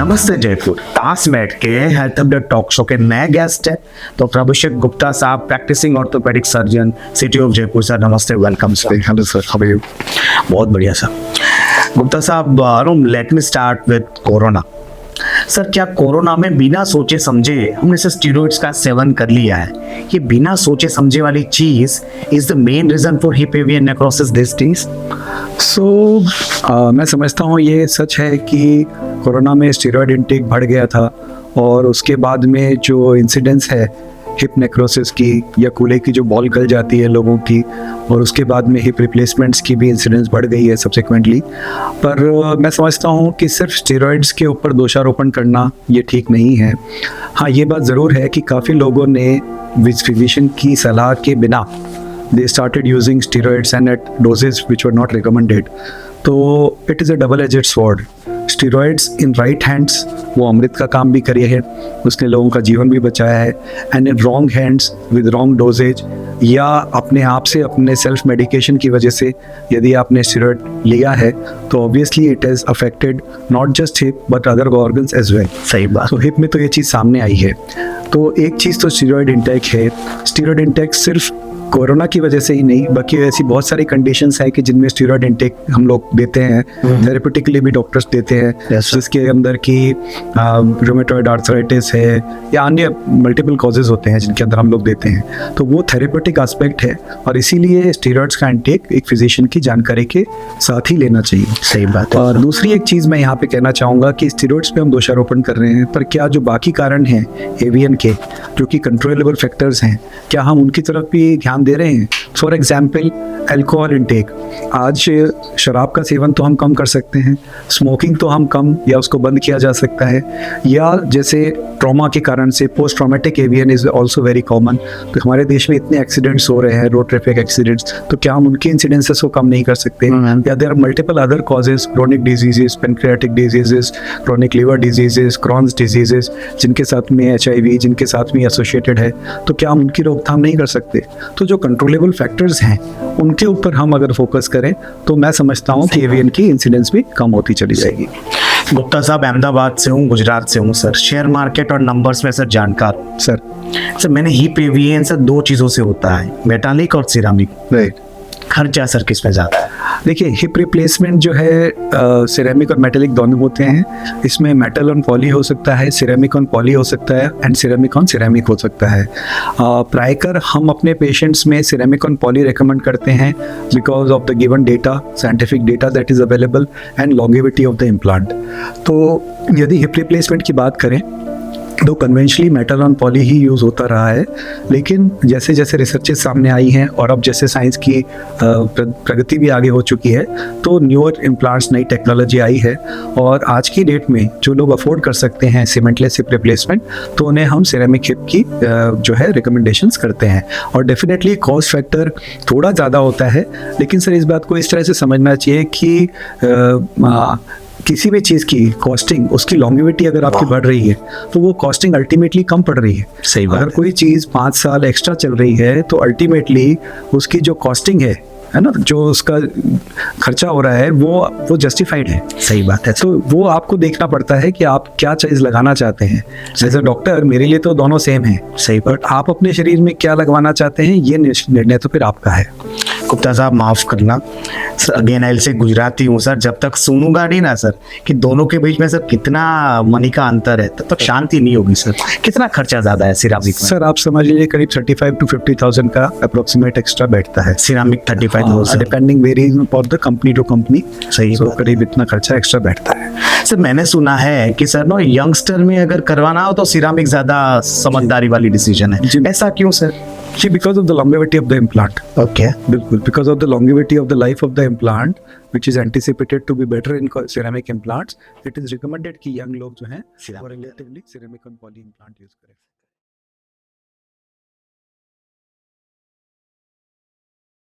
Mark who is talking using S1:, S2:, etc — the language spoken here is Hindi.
S1: नमस्ते जयपुर, ताश मैट के हेल्थ अपडेट टॉक शो के नए गेस्ट है डॉक्टर अभिषेक गुप्ता साहब, practising orthopaedic surgeon, city of Jaipur. Sir नमस्ते, welcome sir.
S2: Hello sir, how are you?
S1: बहुत बढ़िया सर। गुप्ता साहब, let me start with corona. Sir, क्या कोरोना में बिना सोचे समझे हमने से स्टेरॉइड्स का सेवन कर लिया है? ये बिना सोचे समझे वाली चीज is the main reason for hip avian necrosis this days.
S2: मैं समझता हूँ ये सच है कि कोरोना में स्टेरॉयड इंटेक बढ़ गया था और उसके बाद में जो इंसिडेंस है हिप नेक्रोसिस की या कूल्हे की जो बॉल गल जाती है लोगों की, और उसके बाद में हिप रिप्लेसमेंट्स की भी इंसिडेंस बढ़ गई है सब्सिक्वेंटली। पर मैं समझता हूँ कि सिर्फ स्टेरॉइड्स के ऊपर दोषारोपण करना ये ठीक नहीं है। हाँ, ये बात ज़रूर है कि काफ़ी लोगों ने फिजिशियन की सलाह के बिना they started using steroids and at doses which were not recommended. तो it is a double-edged sword. Steroids in right hands वो अमृत का काम भी करे है, उसने लोगों का जीवन भी बचाया है, and in wrong hands with wrong dosage या अपने आप से अपने सेल्फ मेडिकेशन की वजह से यदि आपने स्टेरॉइड लिया है तो obviously it has affected not just hip but other organs as well.
S1: सही बात।
S2: तो हिप में तो ये चीज़ सामने आई है। तो एक चीज़ तो स्टेरॉइड इंटेक है। स्टेरॉइड इंटेक सिर्फ कोरोना की वजह से ही नहीं, बाकी ऐसी बहुत सारी कंडीशंस है कि जिनमें स्टेरॉइड इंटेक हम लोग देते हैं, थेरेपेटिकली भी डॉक्टर्स देते हैं, जिसके अंदर की रूमेटॉइड आर्थराइटिस है या अन्य मल्टीपल कॉजेज होते हैं जिनके अंदर हम लोग देते हैं। तो वो थेरेपेटिक एस्पेक्ट है और इसीलिए स्टेरॉइड्स का इंटेक एक फिजिशियन की जानकारी के साथ ही लेना चाहिए।
S1: सही बात है।
S2: और दूसरी एक चीज़ मैं यहाँ पे कहना चाहूँगा कि स्टेरॉइड्स पे हम दोषारोपण कर रहे हैं, पर क्या जो बाकी कारण हैं एवियन के जो कि कंट्रोलेबल फैक्टर्स हैं, क्या हम उनकी तरफ भी ध्यान दे रहे हैं? For example alcohol intake. आज शराब का सेवन तो हम कम कर सकते हैं, स्मोकिंग तो हम कम या उसको बंद किया जा सकता है, या जैसे ट्रॉमा के कारण से post traumatic avian is also very common. तो हमारे देश में इतने एक्सीडेंट्स हो रहे हैं, रोड ट्रैफिक एक्सीडेंट्स, तो क्या हम उनके इंसिडेंसेस को कम नहीं कर सकते? या there are multiple other causes, chronic diseases, pancreatic diseases, chronic liver diseases, Crohn's diseases, जिनके साथ में HIV जिनके साथ में एसोसिएटेड है, तो क्या हम उनकी रोकथाम नहीं कर सकते? तो जो कंट्रोलेबल फैक्टर्स हैं उनके ऊपर हम अगर फोकस करें तो मैं समझता हूँ कि एवियन की इंसिडेंस भी कम होती चली जाएगी।
S1: गुप्ता साहब, अहमदाबाद से हूँ, गुजरात से हूँ सर। शेयर मार्केट और नंबर्स में सर जानकार हूँ। सर मैंने हिप एवियन सर दो चीज़ों से होता है, मेटालिक और सिरामिक।
S2: राइट।
S1: खर्चा सर किस में ज़्यादा है?
S2: देखिए, हिप रिप्लेसमेंट जो है सिरेमिक और मेटेलिक दोनों होते हैं। इसमें मेटल ऑन पॉली हो सकता है, सिरेमिक ऑन पॉली हो सकता है एंड सिरेमिक ऑन सिरेमिक हो सकता है। प्रायकर हम अपने पेशेंट्स में सिरेमिक ऑन पॉली रेकमेंड करते हैं because of the given data, scientific data that is available and longevity of the implant. तो यदि हिप रिप्लेसमेंट की बात करें तो conventionally metal on poly he use होता रहा है, लेकिन जैसे जैसे रिसर्चेस सामने आई हैं और अब जैसे साइंस की प्रगति भी आगे हो चुकी है तो न्यूअर इम्प्लांट्स, नई टेक्नोलॉजी आई है और आज की डेट में जो लोग अफोर्ड कर सकते हैं सीमेंटलेस हिप रिप्लेसमेंट, तो उन्हें हम सिरेमिक हिप की जो है रिकमेंडेशंस करते हैं। और डेफिनेटली कॉस्ट फैक्टर थोड़ा ज़्यादा होता है, लेकिन सर इस बात को इस तरह से समझना चाहिए कि किसी भी चीज़ की कॉस्टिंग, उसकी लॉन्गेविटी अगर आपकी बढ़ रही है तो वो कॉस्टिंग अल्टीमेटली कम पड़ रही है।
S1: सही बात।
S2: अगर कोई चीज़ 5 साल एक्स्ट्रा चल रही है तो अल्टीमेटली उसकी जो कॉस्टिंग है ना, जो उसका खर्चा हो रहा है वो जस्टिफाइड है।
S1: सही बात है।
S2: तो वो आपको देखना पड़ता है कि आप क्या चीज़ लगाना चाहते हैं। एज अ डॉक्टर मेरे लिए तो दोनों सेम है।
S1: सही।
S2: बट आप अपने शरीर में क्या लगवाना चाहते हैं ये निर्णय तो फिर आपका है।
S1: गुप्ता साहब माफ़ करना सर, अगेन आई से गुजराती हूँ सर। जब तक सुनूंगा नहीं ना सर कि दोनों के बीच में सर कितना मनी का अंतर है, तब तक शांति नहीं होगी सर। कितना खर्चा ज़्यादा है सिरामिक में?
S2: सर आप समझ लीजिए करीब 35 to 50,000 का अप्रोक्सीमेट एक्स्ट्रा बैठता है।
S1: Ceramic 35,000
S2: depending varies for the company to company.
S1: सही।
S2: तो करीब इतना खर्चा एक्स्ट्रा बैठता है।
S1: सर मैंने सुना है कि सर नो यंगस्टर में अगर करवाना हो तो सिरामिक ज़्यादा समझदारी वाली डिसीजन है, ऐसा क्यों sir?
S2: See, because of the longevity of the implant.
S1: Okay.
S2: बिल्कुल, because of the longevity of the life of the implant, which is anticipated to be better in ceramic implants, it is recommended कि young लोग जो हैं वो relatively ceramic and poly implant use करें।